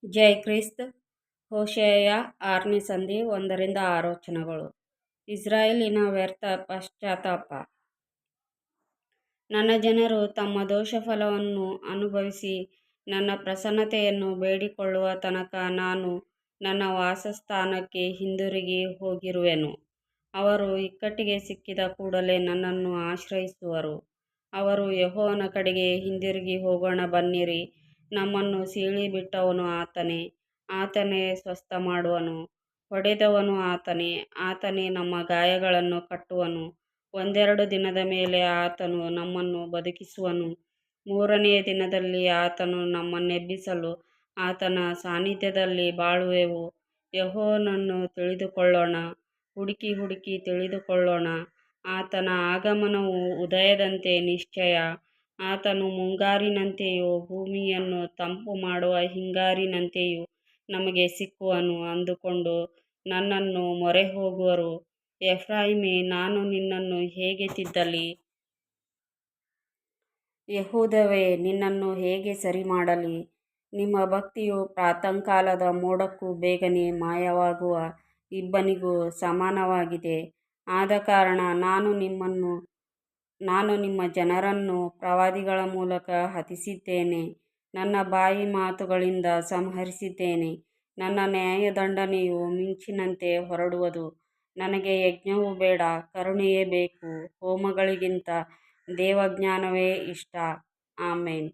ಜೈ Christ. Hoshea 6ನೇ ಸಂಧಿ 1-6 ವಚನಗಳು. ಇಸ್ರಾಯೇಲಿನ ವ್ಯರ್ಥ ಪಶ್ಚಾತ್ತಾಪ. ನನ್ನ ಜನರು ತಮ್ಮ ದೋಷಫಲವನ್ನು ಅನುಭವಿಸಿ ನನ್ನ ಪ್ರಸನ್ನತೆಯನ್ನು ಬೇಡಿಕೊಳ್ಳುವ ತನಕ ನಾನು ನನ್ನ ವಾಸಸ್ಥಾನಕ್ಕೆ ಹಿಂದಿರುಗಿ ಹೋಗಿರುವೆನು. ಅವರು ಇಕ್ಕಟ್ಟಿಗೆ ಸಿಕ್ಕಿದ ಕೂಡಲೇ ನನ್ನನ್ನು ಆಶ್ರಯಿಸುವರು. ಅವರು ಯೆಹೋವನ ಕಡೆಗೆ ಹಿಂದಿರುಗಿ ಹೋಗೋಣ ಬನ್ನಿರಿ, ನಮ್ಮನ್ನು ಸೀಳಿಬಿಟ್ಟವನು ಆತನೇ, ಆತನೇ ಸ್ವಸ್ಥಮಾಡುವನು, ಹೊಡೆದವನು ಆತನೇ, ಆತನೇ ನಮ್ಮ ಗಾಯಗಳನ್ನು ಕಟ್ಟುವನು. ಒಂದೆರಡು ದಿನದ ಮೇಲೆ ಆತನು ನಮ್ಮನ್ನು ಬದುಕಿಸುವನು, ಮೂರನೆಯ ದಿನದಲ್ಲಿ ಆತನು ನಮ್ಮನ್ನೆಬ್ಬಿಸಲು ಆತನ ಸಾನ್ನಿಧ್ಯದಲ್ಲಿ ಬಾಳುವೆವು. ಯೆಹೋವನನ್ನು ತಿಳಿದುಕೊಳ್ಳೋಣ, ಹುಡುಕಿ ಹುಡುಕಿ ತಿಳಿದುಕೊಳ್ಳೋಣ. ಆತನ ಆಗಮನವು ಉದಯದಂತೆ ನಿಶ್ಚಯ. ಆತನು ಮುಂಗಾರಿನಂತೆಯೂ ಭೂಮಿಯನ್ನು ತಂಪು ಮಾಡುವ ಹಿಂಗಾರಿನಂತೆಯೂ ನಮಗೆ ಸಿಕ್ಕುವನು ಅಂದುಕೊಂಡು ನನ್ನನ್ನು ಮೊರೆಹೋಗುವರು. ಎಫ್ರಾಯೀಮೇ, ನಾನು ನಿನ್ನನ್ನು ಹೇಗೆ ತಿದ್ದಲಿ? ಯೆಹೂದವೇ, ನಿನ್ನನ್ನು ಹೇಗೆ ಸರಿಮಾಡಲಿ? ನಿಮ್ಮ ಭಕ್ತಿಯು ಪ್ರಾತಃಕಾಲದ ಮೋಡಕ್ಕೂ ಬೇಗನೆ ಮಾಯವಾಗುವ ಇಬ್ಬನಿಗೂ ಸಮಾನವಾಗಿದೆ. ಆದಕಾರಣ ನಾನು ನಿಮ್ಮ ಜನರನ್ನು ಪ್ರವಾದಿಗಳ ಮೂಲಕ ಹತಿಸಿದ್ದೇನೆ, ನನ್ನ ಬಾಯಿ ಮಾತುಗಳಿಂದ ಸಂಹರಿಸಿದ್ದೇನೆ. ನನ್ನ ನ್ಯಾಯದಂಡನೆಯು ಮಿಂಚಿನಂತೆ ಹೊರಡುವುದು. ನನಗೆ ಯಜ್ಞವು ಬೇಡ, ಕರುಣೆಯೇ ಬೇಕು. ಹೋಮಗಳಿಗಿಂತ ದೇವಜ್ಞಾನವೇ ಇಷ್ಟ. ಆಮೆನ್.